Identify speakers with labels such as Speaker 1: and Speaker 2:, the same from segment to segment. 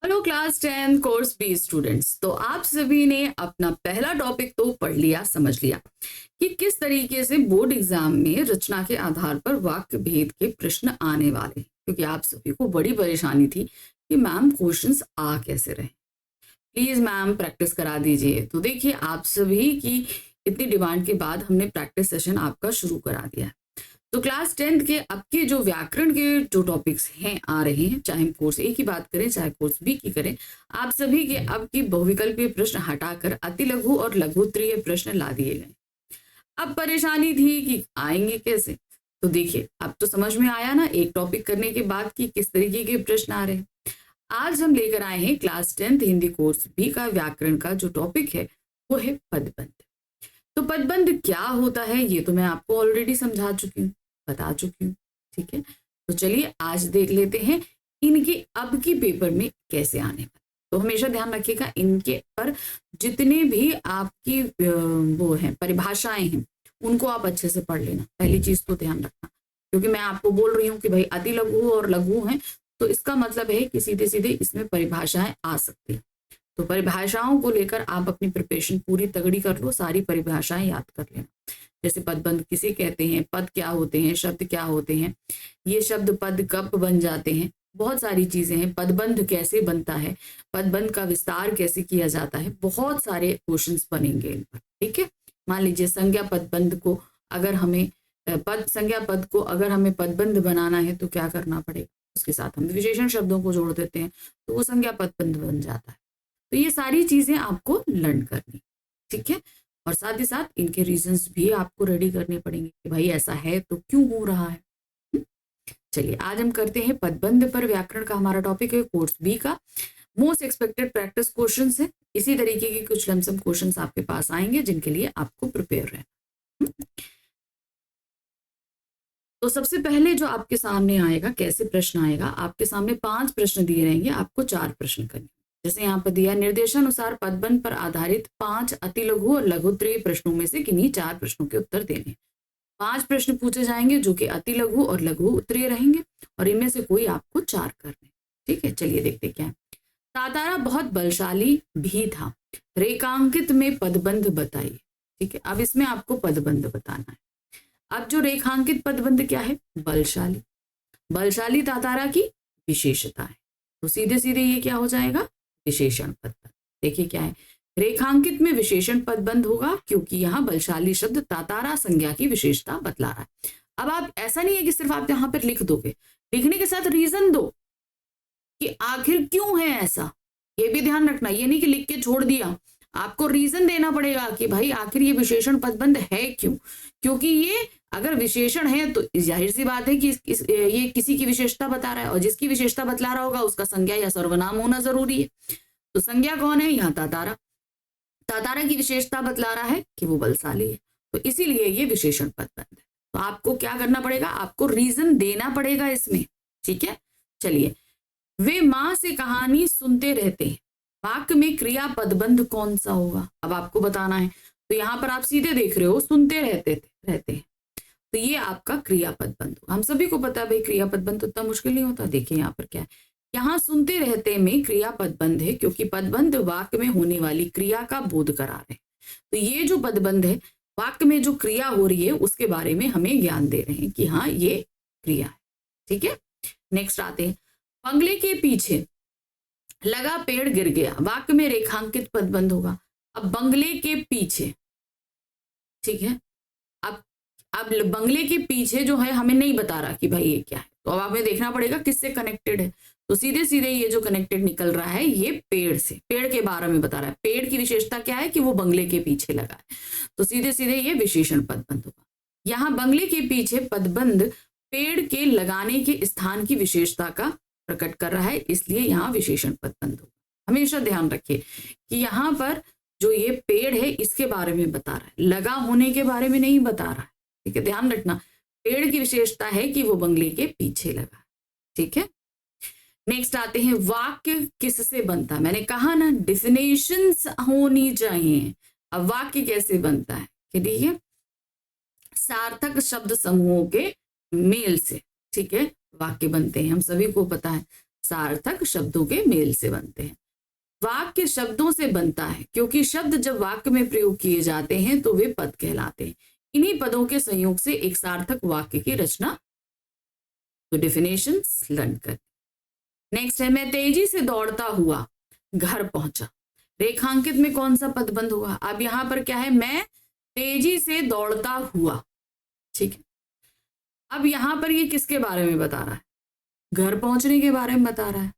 Speaker 1: Hello class 10 course B students. तो आप सभी ने अपना पहला टॉपिक तो पढ़ लिया, समझ लिया कि किस तरीके से बोर्ड एग्जाम में रचना के आधार पर वाक्य भेद के प्रश्न आने वाले हैं। क्योंकि आप सभी को बड़ी परेशानी थी कि मैम क्वेश्चंस आ कैसे रहे। प्लीज मैम प्रैक्टिस करा दीजिए। तो देखिए, आप सभी की इतनी डिमांड के बाद हमने प्रैक्टिस सेशन आपका शुरू करा दिया है। तो क्लास 10 के अब के जो व्याकरण के जो टॉपिक्स हैं आ रहे हैं, चाहे हम कोर्स ए की बात करें चाहे कोर्स बी की करें, आप सभी के अब की बहुविकल्पीय प्रश्न हटाकर अति लघु और लघुत्तरीय प्रश्न ला दिए गए। अब परेशानी थी कि आएंगे कैसे। तो देखिए, अब तो समझ में आया ना एक टॉपिक करने के बाद कि किस तरीके के प्रश्न आ रहे हैं। आज हम लेकर आए हैं क्लास 10 हिंदी कोर्स बी का व्याकरण का जो टॉपिक है वो है पदबंध। तो पदबंध क्या होता है ये तो मैं आपको ऑलरेडी समझा चुकी हूँ, बता चुकी हूँ। ठीक है, तो चलिए आज देख लेते हैं इनके अब की पेपर में कैसे आने वाले। तो हमेशा ध्यान रखिएगा इनके पर जितने भी आपकी वो हैं परिभाषाएं हैं उनको आप अच्छे से पढ़ लेना। पहली चीज तो ध्यान रखना, क्योंकि मैं आपको बोल रही हूँ कि भाई अति लघु और लघु हैं, तो इसका मतलब है कि सीधे सीधे इसमें परिभाषाएं आ सकती है। तो परिभाषाओं को लेकर आप अपनी प्रिपरेशन पूरी तगड़ी कर लो, सारी परिभाषाएं याद कर लेना। जैसे पदबंध किसे कहते हैं, पद क्या होते हैं, शब्द क्या होते हैं, ये शब्द पद कब बन जाते हैं, बहुत सारी चीजें हैं। पदबंध कैसे बनता है, पदबंध का विस्तार कैसे किया जाता है, बहुत सारे क्वेश्चंस बनेंगे इन पर। ठीक है, मान लीजिए संज्ञा पदबंध को अगर हमें संज्ञा पद को अगर हमें पदबंध बनाना है तो क्या करना पड़ेगा, उसके साथ हम विशेषण शब्दों को जोड़ देते हैं तो वो संज्ञा पदबंध बन जाता है। तो ये सारी चीजें आपको लर्न करनी, ठीक है। और साथ ही साथ इनके रीजंस भी आपको रेडी करने पड़ेंगे कि भाई ऐसा है तो क्यों हो रहा है। चलिए आज हम करते हैं पदबंध पर व्याकरण का हमारा टॉपिक है कोर्स बी का मोस्ट एक्सपेक्टेड प्रैक्टिस क्वेश्चंस है। इसी तरीके के कुछ लमसम क्वेश्चंस आपके पास आएंगे जिनके लिए आपको प्रिपेयर रहना। तो सबसे पहले जो आपके सामने आएगा, कैसे प्रश्न आएगा, आपके सामने 5 प्रश्न दिए रहेंगे, आपको 4 प्रश्न करने। जैसे यहाँ पर दिया निर्देशानुसार पदबंध पर आधारित 5 अति लघु और लघुत्तरीय प्रश्नों में से किन्हीं 4 प्रश्नों के उत्तर देने। 5 प्रश्न पूछे जाएंगे जो कि अति लघु और लघु उत्तरीय रहेंगे और इनमें से कोई आपको 4 करने। ठीक है, चलिए देखते क्या है। तातारा बहुत बलशाली भी था, रेखांकित में पदबंध बताइए। ठीक है, अब इसमें आपको पदबंध बताना है। अब जो रेखांकित पदबंध क्या है, बलशाली। बलशाली तातारा की विशेषता है, तो सीधे सीधे ये क्या हो जाएगा, विशेषण पदबंध। देखिए क्या है, रेखांकित में विशेषण पदबंध होगा क्योंकि यहाँ बलशाली शब्द तातारा संज्ञा की विशेषता बतला रहा है। अब आप ऐसा नहीं है कि सिर्फ आप यहाँ पर लिख दोगे, लिखने के साथ रीजन दो कि आखिर क्यों है ऐसा, ये भी ध्यान रखना। ये नहीं कि लिख के छोड़ दिया, आपको रीजन देना पड़ेगा कि भाई आखिर ये विशेषण पदबंध है क्यों। क्योंकि ये अगर विशेषण है तो जाहिर सी बात है कि ये किसी की विशेषता बता रहा है, और जिसकी विशेषता बतला रहा होगा उसका संज्ञा या सर्वनाम होना जरूरी है। तो संज्ञा कौन है, यहाँ तातारा। तातारा की विशेषता बतला रहा है कि वो बलशाली है, तो इसीलिए ये विशेषण पदबंध है। तो आपको क्या करना पड़ेगा, आपको रीजन देना पड़ेगा इसमें। ठीक है, चलिए। वे माँ से कहानी सुनते रहते हैं, वाक्य में क्रिया पदबंध कौन सा होगा, अब आपको बताना है। तो यहाँ पर आप सीधे देख रहे हो, सुनते रहते हैं, तो ये आपका क्रिया पदबंध। हम सभी को पता है भाई क्रिया पदबंध उतना मुश्किल नहीं होता। देखिए यहाँ पर क्या है, यहाँ सुनते रहते में क्रिया पदबंध है क्योंकि पदबंध वाक्य में होने वाली क्रिया का बोध करा रहे हैं। तो ये जो पदबंध है, वाक्य में जो क्रिया हो रही है उसके बारे में हमें ज्ञान दे रहे हैं कि हाँ ये क्रिया है। ठीक है, नेक्स्ट आते हैं। बंगले के पीछे लगा पेड़ गिर गया, वाक्य में रेखांकित पदबंध होगा। अब बंगले के पीछे, ठीक है, अब बंगले के पीछे जो है हमें नहीं बता रहा कि भाई ये क्या है, तो अब हमें देखना पड़ेगा किससे कनेक्टेड है। तो सीधे सीधे ये जो कनेक्टेड निकल रहा है ये पेड़ से, पेड़ के बारे में बता रहा है। पेड़ की विशेषता क्या है कि वो बंगले के पीछे लगा है, तो सीधे सीधे ये विशेषण पदबंध होगा। यहाँ बंगले के पीछे पदबंध पेड़ के लगाने के स्थान की विशेषता का प्रकट कर रहा है, इसलिए यहाँ विशेषण पदबंध होगा। हमेशा ध्यान रखिए कि यहाँ पर जो ये पेड़ है इसके बारे में बता रहा है, लगा होने के बारे में नहीं बता रहा है। ठीक है, ध्यान रखना, पेड़ की विशेषता है कि वो बंगले के पीछे लगा। ठीक है, नेक्स्ट आते हैं, वाक्य किससे बनता है। मैंने कहा ना डेफिनेशंस होनी चाहिए। अब वाक्य कैसे बनता है कि देखिए, सार्थक शब्द समूहों के मेल से, ठीक है, वाक्य बनते हैं, हम सभी को पता है। सार्थक शब्दों के मेल से बनते हैं। वाक्य शब्दों से बनता है क्योंकि शब्द जब वाक्य में प्रयोग किए जाते हैं तो वे पद कहलाते हैं। इन्हीं पदों के संयोग से एक सार्थक वाक्य की रचना। तो डेफिनेशंस लर्न कर। नेक्स्ट है, मैं तेजी से दौड़ता हुआ घर पहुंचा। रेखांकित में कौन सा पदबंध होगा? अब यहां पर क्या है, मैं तेजी से दौड़ता हुआ, ठीक है। अब यहां पर ये किसके बारे में बता रहा है? घर पहुंचने के बारे में बता रहा है।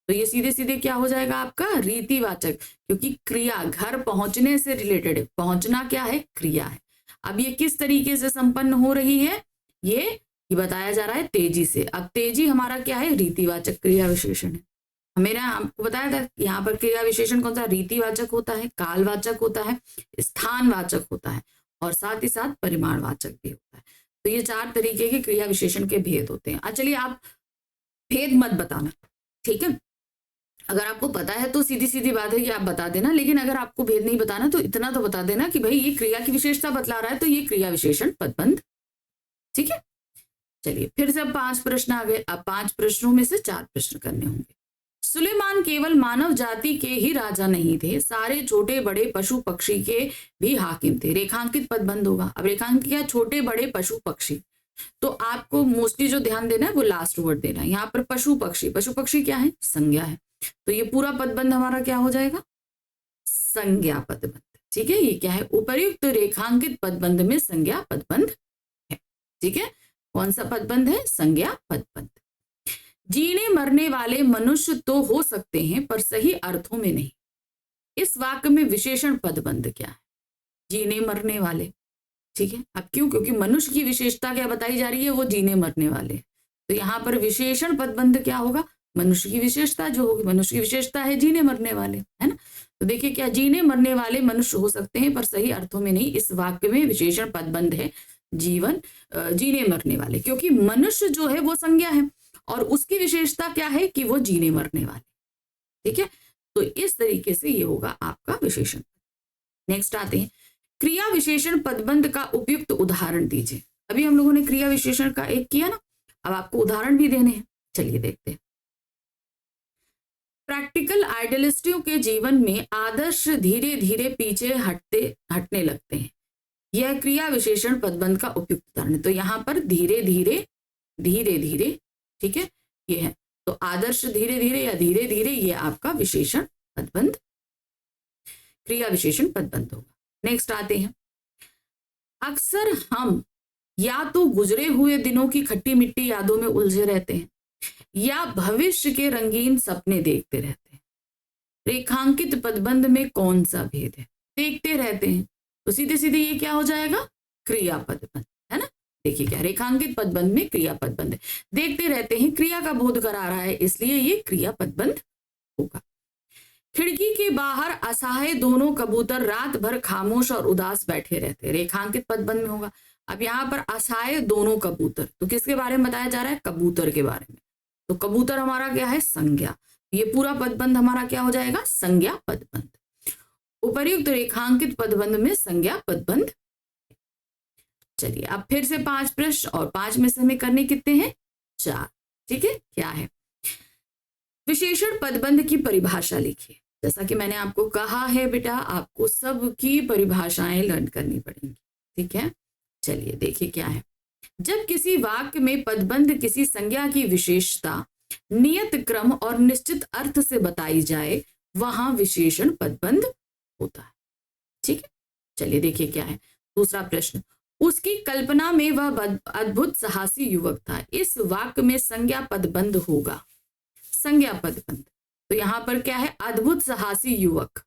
Speaker 1: तो ये सीधे सीधे क्या हो जाएगा आपका? रीतिवाचक, क्योंकि क्रिया घर पहुंचने से रिलेटेड है। पहुंचना क्या है? क्रिया है। अब ये किस तरीके से संपन्न हो रही है? ये बताया जा रहा है तेजी से। अब तेजी हमारा क्या है? रीतिवाचक क्रिया विशेषण है। मैंने आपको बताया था यहाँ पर क्रिया विशेषण कौन सा? रीतिवाचक होता है, कालवाचक होता है, स्थानवाचक होता है और साथ ही साथ परिमाणवाचक भी होता है। तो ये 4 तरीके के क्रिया विशेषण के भेद होते हैं। चलिए आप भेद मत बताना, ठीक है। अगर आपको पता है तो सीधी सीधी बात है कि आप बता देना, लेकिन अगर आपको भेद नहीं बताना तो इतना तो बता देना कि भाई ये क्रिया की विशेषता बतला रहा है तो ये क्रिया विशेषण पदबंध, ठीक है। चलिए फिर से अब 5 प्रश्न आ गए। अब 5 प्रश्नों में से 4 प्रश्न करने होंगे। सुलेमान केवल मानव जाति के ही राजा नहीं थे, सारे छोटे बड़े पशु पक्षी के भी हाकिम थे। रेखांकित पदबंध होगा। अब रेखांकित क्या? छोटे बड़े पशु पक्षी। तो आपको मोस्टली जो ध्यान देना है वो लास्ट वर्ड देना है। यहाँ पर पशु पक्षी, पशु पक्षी क्या है? संज्ञा है। तो ये पूरा पदबंध हमारा क्या हो जाएगा? संज्ञा पदबंध, ठीक है। ये क्या है? उपर्युक्त रेखांकित पदबंध में संज्ञा पदबंध है, ठीक है। कौन सा पदबंध है? संज्ञा पदबंध। जीने मरने वाले मनुष्य तो हो सकते हैं पर सही अर्थों में नहीं। इस वाक्य में विशेषण पदबंध क्या है? जीने मरने वाले, ठीक है। अब क्यों? क्योंकि मनुष्य की विशेषता क्या बताई जा रही है? वो जीने मरने वाले। तो यहाँ पर विशेषण पदबंध क्या होगा? मनुष्य की विशेषता जो होगी। मनुष्य की विशेषता है जीने मरने वाले, है ना। तो देखिए क्या, जीने मरने वाले मनुष्य हो सकते हैं पर सही अर्थों में नहीं। इस वाक्य में विशेषण पदबंध है जीने मरने वाले, क्योंकि मनुष्य जो है वो संज्ञा है और उसकी विशेषता क्या है कि वो जीने मरने वाले, ठीक है। तो इस तरीके से ये होगा आपका विशेषण। नेक्स्ट आते हैं, क्रिया विशेषण पदबंध का उपयुक्त उदाहरण दीजिए। अभी हम लोगों ने क्रिया विशेषण का एक किया ना, अब आपको उदाहरण भी देने हैं। चलिए देखते हैं। प्रैक्टिकल आइडियलिस्टों के जीवन में आदर्श धीरे धीरे पीछे हटने लगते हैं। यह क्रिया विशेषण पदबंध का उपयुक्त उदाहरण है। तो यहाँ पर धीरे धीरे, धीरे धीरे, ठीक है, ये है। तो आदर्श धीरे धीरे या धीरे धीरे, ये आपका विशेषण पदबंध, क्रिया विशेषण पदबंध होगा। नेक्स्ट आते हैं, अक्सर हम या तो गुजरे हुए दिनों की खट्टी मिट्टी यादों में उलझे रहते हैं या भविष्य के रंगीन सपने देखते रहते हैं। रेखांकित पदबंध में कौन सा भेद है? देखते रहते हैं, तो सीधे सीधे ये क्या हो जाएगा? क्रिया पदबंध, है ना। देखिए क्या, रेखांकित पदबंध में क्रिया पदबंध है। देखते रहते हैं क्रिया का बोध करा रहा है, इसलिए ये क्रिया पदबंध होगा। खिड़की के बाहर असहाय दोनों कबूतर रात भर खामोश और उदास बैठे रहते, रेखांकित पदबंध में होगा। अब यहाँ पर असहाय दोनों कबूतर, तो किसके बारे में बताया जा रहा है? कबूतर के बारे में। तो कबूतर हमारा क्या है? संज्ञा। ये पूरा पदबंध हमारा क्या हो जाएगा? संज्ञा पदबंध। उपर्युक्त रेखांकित पदबंध में संज्ञा पदबंध। चलिए अब फिर से 5 प्रश्न, और 5 में से हमें करने कितने हैं? 4, ठीक है। क्या है? विशेषण पदबंध की परिभाषा लिखिए। जैसा कि मैंने आपको कहा है बेटा, आपको सबकी परिभाषाएं लर्न करनी पड़ेंगी, ठीक है। चलिए देखिए क्या है, जब किसी वाक्य में पदबंध किसी संज्ञा की विशेषता नियत क्रम और निश्चित अर्थ से बताई जाए, वहां विशेषण पदबंध होता है, ठीक है। चलिए देखिए क्या है। दूसरा प्रश्न, उसकी कल्पना में वह अद्भुत साहसी युवक था। इस वाक्य में संज्ञा पदबंध होगा, संज्ञा पदबंध। तो यहां पर क्या है? अद्भुत साहसी युवक,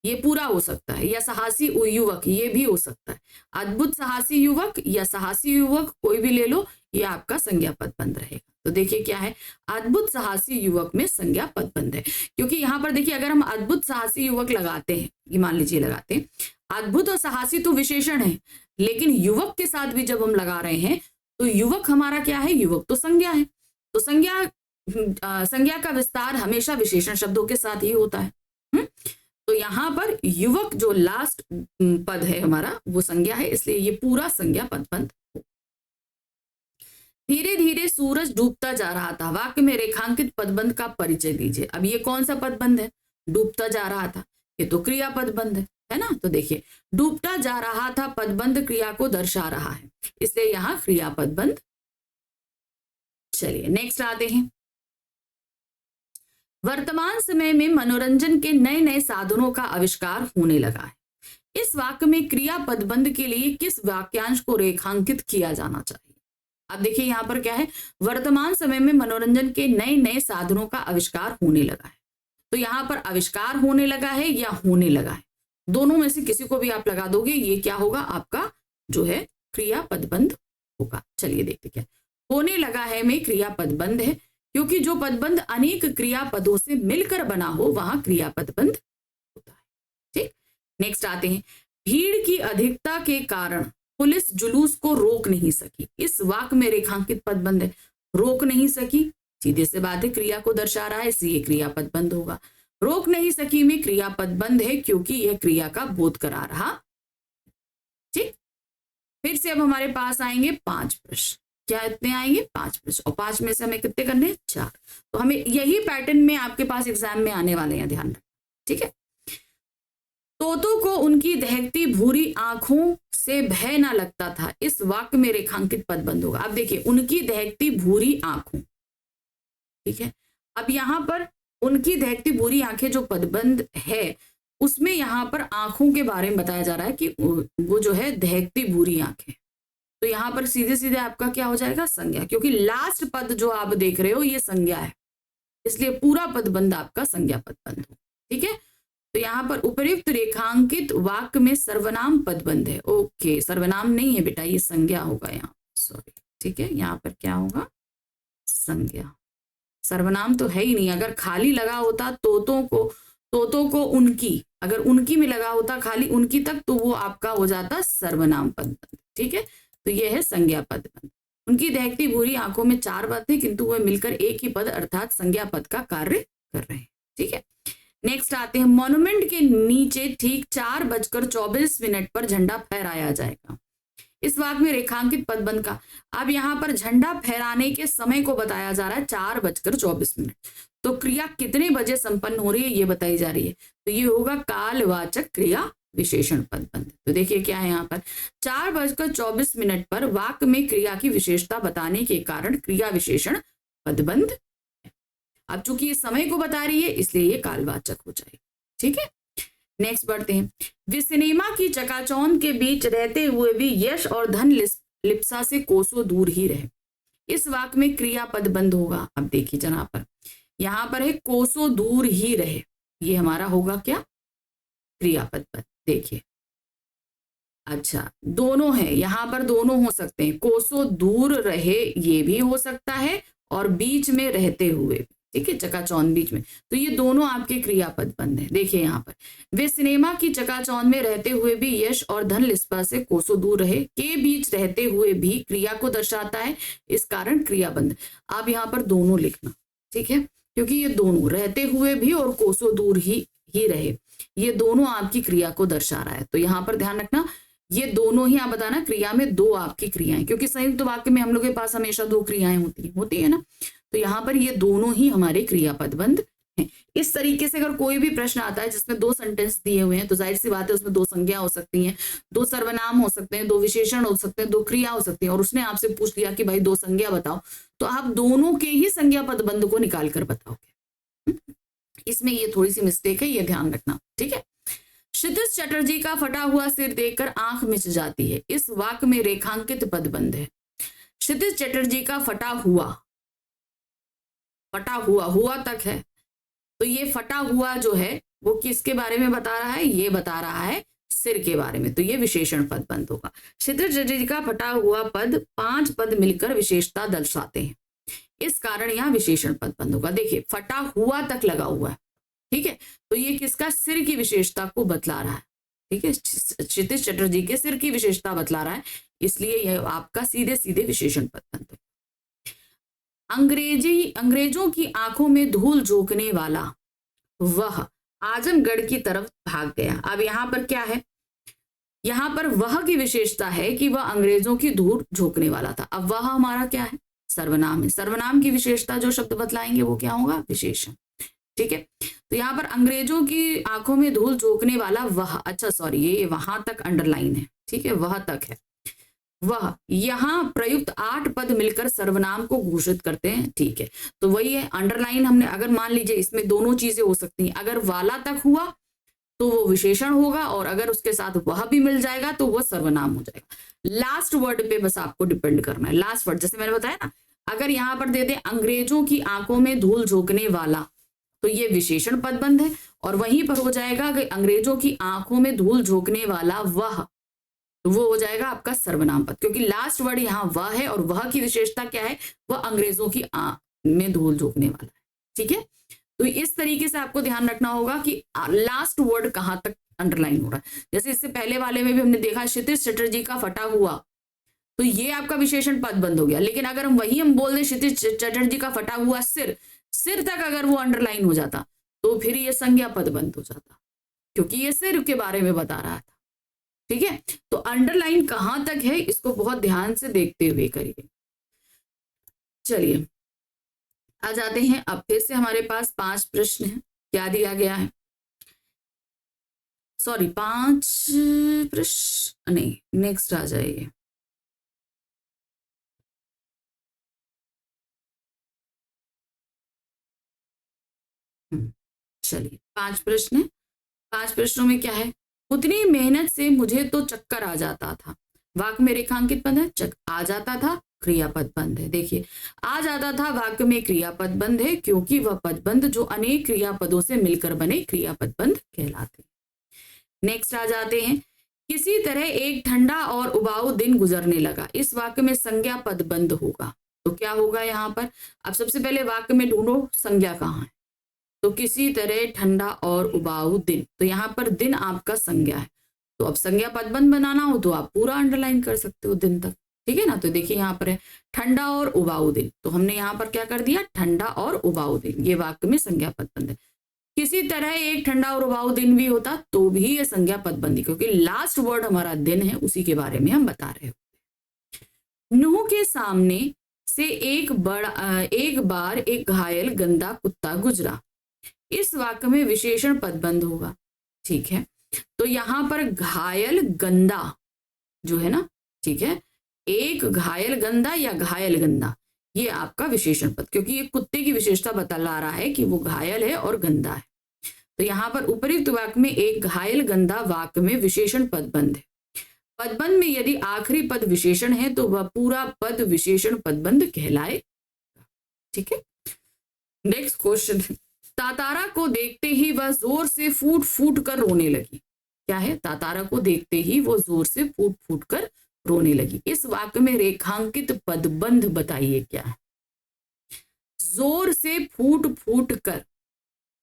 Speaker 1: ये पूरा हो सकता है, या साहसी युवक, ये भी हो सकता है। अद्भुत साहसी युवक या साहसी युवक, कोई भी ले लो, ये आपका संज्ञा पदबंध रहेगा। तो देखिए क्या है, अद्भुत साहसी युवक में संज्ञा पदबंध है, क्योंकि यहाँ पर देखिए अगर हम अद्भुत साहसी युवक लगाते हैं, ये मान लीजिए लगाते हैं, अद्भुत और साहसी तो विशेषण है, लेकिन युवक के साथ भी जब हम लगा रहे हैं तो युवक हमारा क्या है? युवक तो संज्ञा है। तो संज्ञा का विस्तार हमेशा विशेषण शब्दों के साथ ही होता है। तो यहाँ पर युवक जो लास्ट पद है हमारा, वो संज्ञा है, इसलिए ये पूरा संज्ञा पदबंध हो। धीरे धीरे सूरज डूबता जा रहा था। वाक्य में रेखांकित पदबंध का परिचय दीजिए। अब ये कौन सा पदबंध है? डूबता जा रहा था, ये तो क्रिया पदबंध है ना। तो देखिए, डूबता जा रहा था पदबंध क्रिया को दर्शा रहा है, इसलिए यहां क्रिया पदबंध। चलिए नेक्स्ट आते हैं। वर्तमान समय में मनोरंजन के नए नए साधनों का आविष्कार होने लगा है। इस वाक्य में क्रिया पदबंध के लिए किस वाक्यांश को रेखांकित किया जाना चाहिए? अब देखिए यहाँ पर क्या है, वर्तमान समय में मनोरंजन के नए नए साधनों का आविष्कार होने लगा है। तो यहाँ पर आविष्कार होने लगा है या होने लगा है, दोनों में से किसी को भी आप लगा दोगे, ये क्या होगा? आपका जो है क्रिया पदबंध होगा। चलिए देखते क्या होने लगा है में क्रिया पदबंध है, क्योंकि जो पदबंध अनेक क्रिया पदों से मिलकर बना हो वहां क्रिया पदबंध होता है। ठीक, नेक्स्ट आते हैं। भीड़ की अधिकता के कारण पुलिस जुलूस को रोक नहीं सकी। इस वाक्य में रेखांकित पदबंध है, रोक नहीं सकी, सीधे से बात है, क्रिया को दर्शा रहा है, इसलिए क्रिया पदबंध होगा। रोक नहीं सकी में क्रिया पदबंध है, क्योंकि यह क्रिया का बोध करा रहा। ठीक, फिर से अब हमारे पास आएंगे 5 प्रश्न। क्या इतने आएंगे? 5 प्रश्न, और 5 में से हमें कितने करने हैं? 4। तो हमें यही पैटर्न में आपके पास एग्जाम में आने वाले हैं, ध्यान रखना। ठीक है। तोतों को उनकी दहकती भूरी आंखों से भय ना लगता था। इस वाक्य में रेखांकित पदबंध होगा। अब देखिए, उनकी दहकती भूरी आंखों, ठीक है। अब यहां पर उनकी दहकती भूरी आंखें जो पदबंध है, उसमें यहां पर आंखों के बारे में बताया जा रहा है कि वो जो है दहकती भूरी आंखें। तो यहां पर सीधे सीधे आपका क्या हो जाएगा? संज्ञा, क्योंकि लास्ट पद जो आप देख रहे हो ये संज्ञा है, इसलिए पूरा पदबंध आपका संज्ञा पदबंध हो। ठीक है। तो यहाँ पर उपर्युक्त रेखांकित वाक्य में सर्वनाम पदबंध है। ओके, सर्वनाम नहीं है बेटा, ये संज्ञा होगा यहाँ, सॉरी। ठीक है, यहाँ पर क्या होगा? संज्ञा। सर्वनाम तो है ही नहीं। अगर खाली लगा होता तोतों को उनकी, अगर उनकी में लगा होता खाली उनकी तक, तो वो आपका हो जाता सर्वनाम पदबंध। ठीक है, तो ये है संज्ञा पदबंध। उनकी दहकती भूरी आंखों में 4 पद थे, किंतु वह मिलकर एक ही पद अर्थात संज्ञा पद का कार्य कर रहे हैं। ठीक है, नेक्स्ट आते हैं। मॉन्यूमेंट के नीचे ठीक 4:24 पर झंडा फहराया जाएगा। इस वाक्य में रेखांकित पदबंध का, अब यहाँ पर झंडा फहराने के समय को बताया जा रहा है 4:24। तो क्रिया कितने बजे संपन्न हो रही है ये बताई जा रही है, तो ये होगा कालवाचक क्रिया विशेषण पदबंध। तो देखिए क्या है यहाँ पर, 4:24 पर वाक्य में क्रिया की विशेषता बताने के कारण क्रिया विशेषण पदबंध। अब चूंकि ये समय को बता रही है, इसलिए ये कालवाचक हो जाएगी। ठीक है, नेक्स्ट बढ़ते हैं। वे सिनेमा की चकाचौंध के बीच रहते हुए भी यश और धन लिप्सा से कोसों दूर ही रहे। इस वाक्य में क्रिया पदबंध होगा। अब देखिए जनाब पर, यहां पर है कोसों दूर ही रहे, ये हमारा होगा क्या? क्रिया पदबंध। देखिए, अच्छा दोनों है, यहां पर दोनों हो सकते हैं, कोसों दूर रहे ये भी हो सकता है, और बीच में रहते हुए, ठीक है, चकाचौंध बीच में, तो ये दोनों आपके क्रिया पदबंध है। देखिए यहाँ पर, वे सिनेमा की चकाचौंध में रहते हुए भी यश और धन लिप्सा से कोसों दूर रहे, के बीच रहते हुए भी क्रिया को दर्शाता है, इस कारण क्रियाबंध। आप यहाँ पर दोनों लिखना, ठीक है, क्योंकि ये दोनों रहते हुए भी और कोसों दूर ही रहे, ये दोनों आपकी क्रिया को दर्शा रहा है। तो यहाँ पर ध्यान रखना, ये दोनों ही आप बताना क्रिया में दो आपकी क्रियाएं, क्योंकि संयुक्त वाक्य में हम लोग के पास हमेशा 2 क्रियाएं होती है ना। तो यहाँ पर ये दोनों ही हमारे क्रिया पदबंध हैं। इस तरीके से अगर कोई भी प्रश्न आता है जिसमें 2 सेंटेंस दिए हुए हैं, तो जाहिर सी बात है उसमें 2 संज्ञा हो सकती हैं, 2 सर्वनाम हो सकते हैं, 2 विशेषण हो सकते हैं, 2 क्रिया हो सकती है, और उसने आपसे पूछ लिया कि भाई 2 संज्ञा बताओ, तो आप दोनों के ही संज्ञा पदबंध को निकाल कर बताओगे। इसमें ये थोड़ी सी मिस्टेक है, ये ध्यान रखना। ठीक है, क्षितिज चटर्जी का फटा हुआ सिर देखकर आंख मिच जाती है। इस वाक्य में रेखांकित पदबंध है। क्षितिज चटर्जी का फटा हुआ तक है, तो ये फटा हुआ जो है वो किसके बारे में बता रहा है? ये बता रहा है सिर के बारे में, तो ये विशेषण पदबंध होगा। क्षितिज चटर्जी का फटा हुआ पद 5 पद मिलकर विशेषता दर्शाते हैं, इस कारण यहाँ विशेषण पदबंध होगा। देखिए फटा हुआ तक लगा हुआ है, ठीक है, तो ये किसका? सिर की विशेषता को बतला रहा है। ठीक है, क्षितिज चटर्जी के सिर की विशेषता बतला रहा है, इसलिए यह आपका सीधे सीधे विशेषण पदबंध है। अंग्रेजों की आंखों में धूल झोंकने वाला वह आजमगढ़ की तरफ भाग गया। अब यहाँ पर क्या है? यहाँ पर वह की विशेषता है कि वह अंग्रेजों की धूल झोंकने वाला था। अब वह हमारा क्या है? सर्वनाम है। सर्वनाम की विशेषता जो शब्द बतलाएंगे वो क्या होगा? विशेषण। ठीक है, तो यहाँ पर अंग्रेजों की आंखों में धूल झोंकने वाला वह, अच्छा सॉरी ये वहां तक अंडरलाइन है, ठीक है, वह तक है, वह यहाँ प्रयुक्त 8 पद मिलकर सर्वनाम को घोषित करते हैं। ठीक है, तो वही है अंडरलाइन हमने, अगर मान लीजिए इसमें दोनों चीजें हो सकती हैं, अगर वाला तक हुआ तो वो विशेषण होगा और अगर उसके साथ वह भी मिल जाएगा तो वो सर्वनाम हो जाएगा। लास्ट वर्ड पे बस आपको डिपेंड करना है, लास्ट वर्ड, जैसे मैंने बताया ना, अगर यहाँ पर दे दे अंग्रेजों की आंखों में धूल झोंकने वाला, तो ये विशेषण पदबंध है, और वहीं पर हो जाएगा कि अंग्रेजों की आंखों में धूल झोंकने वाला वह, तो वो हो जाएगा आपका सर्वनाम पद, क्योंकि लास्ट वर्ड यहाँ वह है और वह की विशेषता क्या है? वह अंग्रेजों की आंख में धूल झोंकने वाला है। ठीक है, तो इस तरीके से आपको ध्यान रखना होगा कि लास्ट वर्ड कहां तक अंडरलाइन हो रहा है। जैसे इससे पहले वाले में भी हमने देखा क्षितिज चटर्जी का फटा हुआ, तो ये आपका विशेषण पद बंद हो गया। लेकिन अगर हम बोल दें क्षितिज चटर्जी का फटा हुआ सिर, सिर तक अगर वो अंडरलाइन हो जाता तो फिर ये संज्ञा पद बंद हो जाता, क्योंकि ये सिर के बारे में बता रहा था। ठीक है, तो अंडरलाइन कहां तक है इसको बहुत ध्यान से देखते हुए करिए। चलिए आ जाते हैं, अब फिर से हमारे पास 5 प्रश्न हैं। क्या दिया गया है? सॉरी 5 प्रश्न नहीं, नेक्स्ट आ जाइए। चलिए 5 प्रश्न है। 5 प्रश्नों में क्या है? उतनी मेहनत से मुझे तो चक्कर आ जाता था। वाक्य में रेखांकित पद है, आ जाता था, क्रियापद बंद है। देखिए आ जाता था वाक्य में क्रियापद बंद है, क्योंकि वह पदबंध जो अनेक क्रियापदों से मिलकर बने क्रियापद बंद कहलाते हैं। नेक्स्ट आ जाते हैं, किसी तरह एक ठंडा और उबाऊ दिन गुजरने लगा। इस वाक्य में संज्ञा पद बंद होगा, तो क्या होगा यहाँ पर? अब सबसे पहले वाक्य में ढूंढो संज्ञा कहाँ है, तो किसी तरह ठंडा और उबाऊ दिन, तो यहाँ पर दिन आपका संज्ञा है, तो अब संज्ञा पदबंध बनाना हो तो आप पूरा अंडरलाइन कर सकते हो दिन तक। ठीक है ना, तो देखिए यहाँ पर है ठंडा और उबाऊ दिन, तो हमने यहाँ पर क्या कर दिया? ठंडा और उबाऊ दिन, ये वाक्य में संज्ञा पदबंध है। किसी तरह एक ठंडा और उबाऊ दिन भी होता तो भी ये संज्ञा पदबंधी, क्योंकि लास्ट वर्ड हमारा दिन है, उसी के बारे में हम बता रहे हो। नूह के सामने से एक बार एक घायल गंदा कुत्ता गुजरा। इस वाक्य में विशेषण पदबंध होगा। ठीक है, तो यहां पर घायल गंदा जो है ना, ठीक है, एक घायल गंदा या घायल गंदा, ये आपका विशेषण पद, क्योंकि ये कुत्ते की विशेषता बता रहा है कि वो घायल है और गंदा है। तो यहाँ पर उपयुक्त वाक्य में एक घायल गंदा वाक्य में विशेषण पदबंध है। पदबंध में यदि आखिरी पद विशेषण है तो वह पूरा पद विशेषण पदबंध कहलाए। ठीक है, नेक्स्ट क्वेश्चन, तातारा को देखते ही वह जोर से फूट फूट कर रोने लगी। क्या है? तातारा को देखते ही वो जोर से फूट फूट कर रोने लगी। इस वाक्य में रेखांकित पदबंध बताइए क्या है? जोर से फूट फूट कर,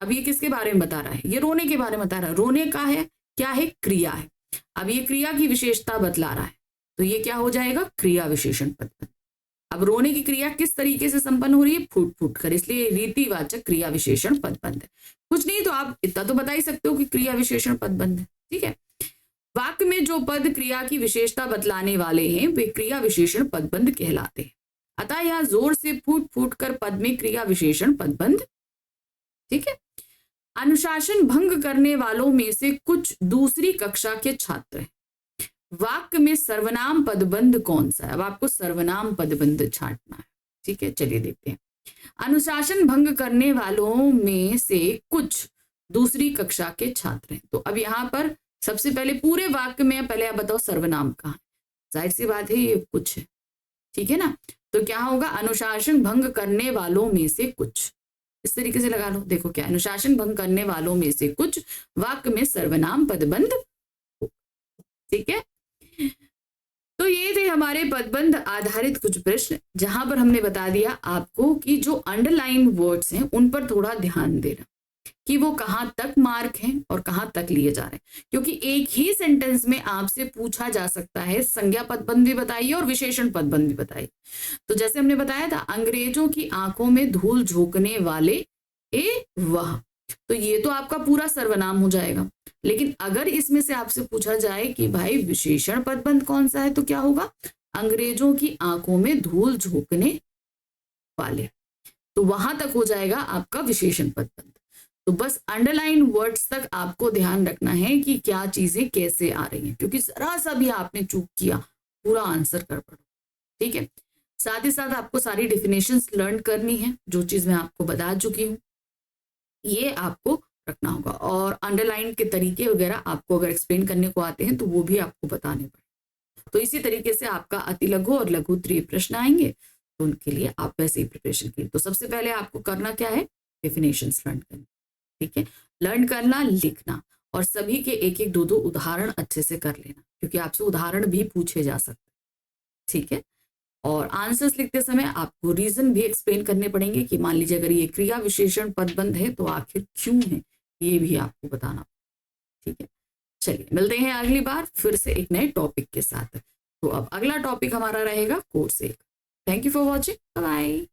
Speaker 1: अब ये किसके बारे में बता रहा है? ये रोने के बारे में बता रहा है। रोने का है क्या है? क्रिया है। अब ये क्रिया की विशेषता बतला रहा है, तो ये क्या हो जाएगा? क्रिया विशेषण पदबंध। अब रोने की क्रिया किस तरीके से संपन्न हो रही है? फूट फूट कर, इसलिए रीतिवाचक क्रिया विशेषण पदबंध है। कुछ नहीं तो आप इतना तो बता ही सकते हो कि क्रिया विशेषण पदबंध है। ठीक है, वाक्य में जो पद क्रिया की विशेषता बतलाने वाले हैं वे क्रिया विशेषण पदबंध कहलाते हैं। अतः यह जोर से फूट फूट कर पद में क्रिया विशेषण पदबंध। ठीक है, अनुशासन भंग करने वालों में से कुछ दूसरी कक्षा के छात्र हैं। वाक्य में सर्वनाम पदबंध कौन सा है? अब आपको सर्वनाम पदबंध छांटना है। ठीक है, चलिए देखते हैं। अनुशासन भंग करने वालों में से कुछ दूसरी कक्षा के छात्र हैं, तो अब यहाँ पर सबसे पहले पूरे वाक्य में पहले आप बताओ सर्वनाम कहाँ है? जाहिर सी बात है ये कुछ है। ठीक है ना, तो क्या होगा? अनुशासन भंग करने वालों में से कुछ, इस तरीके से लगा लो। देखो क्या, अनुशासन भंग करने वालों में से कुछ वाक्य में सर्वनाम पदबंध। ठीक है, तो ये थे हमारे पदबंध आधारित कुछ प्रश्न, जहां पर हमने बता दिया आपको कि जो अंडरलाइन वर्ड्स हैं उन पर थोड़ा ध्यान देना कि वो कहां तक मार्क हैं और कहां तक लिए जा रहे हैं, क्योंकि एक ही सेंटेंस में आपसे पूछा जा सकता है संज्ञा पदबंध भी बताइए और विशेषण पदबंध भी बताइए। तो जैसे हमने बताया था, अंग्रेजों की आंखों में धूल झोंकने वाले वह, तो ये तो आपका पूरा सर्वनाम हो जाएगा। लेकिन अगर इसमें से आपसे पूछा जाए कि भाई विशेषण पदबंध कौन सा है, तो क्या होगा? अंग्रेजों की आंखों में धूल झोंकने वाले, तो वहां तक हो जाएगा आपका विशेषण पदबंध। तो बस अंडरलाइन वर्ड्स तक आपको ध्यान रखना है कि क्या चीजें कैसे आ रही हैं, क्योंकि जरा सा भी आपने चूक किया पूरा आंसर गड़बड़। ठीक है, साथ ही साथ आपको सारी डेफिनेशंस लर्न करनी है, जो चीज मैं आपको बता चुकी हूँ ये आपको रखना होगा। और अंडरलाइन के तरीके वगैरह आपको अगर एक्सप्लेन करने को आते हैं तो वो भी आपको बताने पड़े। तो इसी तरीके से आपका अति लघु और लघु उत्तरीय प्रश्न आएंगे, तो उनके लिए आप वैसे ही प्रिपरेशन करिए। तो सबसे पहले आपको करना क्या है, डेफिनेशंस लर्न करना। ठीक है, लर्न करना, लिखना, और सभी के एक एक दो दो उदाहरण अच्छे से कर लेना, क्योंकि आपसे उदाहरण भी पूछे जा सकते हैं। ठीक है, और आंसर्स लिखते समय आपको रीजन भी एक्सप्लेन करने पड़ेंगे कि मान लीजिए अगर ये क्रिया विशेषण पदबंध है तो आखिर क्यों है, ये भी आपको बताना। ठीक है, चलिए मिलते हैं अगली बार फिर से एक नए टॉपिक के साथ। तो अब अगला टॉपिक हमारा रहेगा course 1। Thank you for watching, bye bye.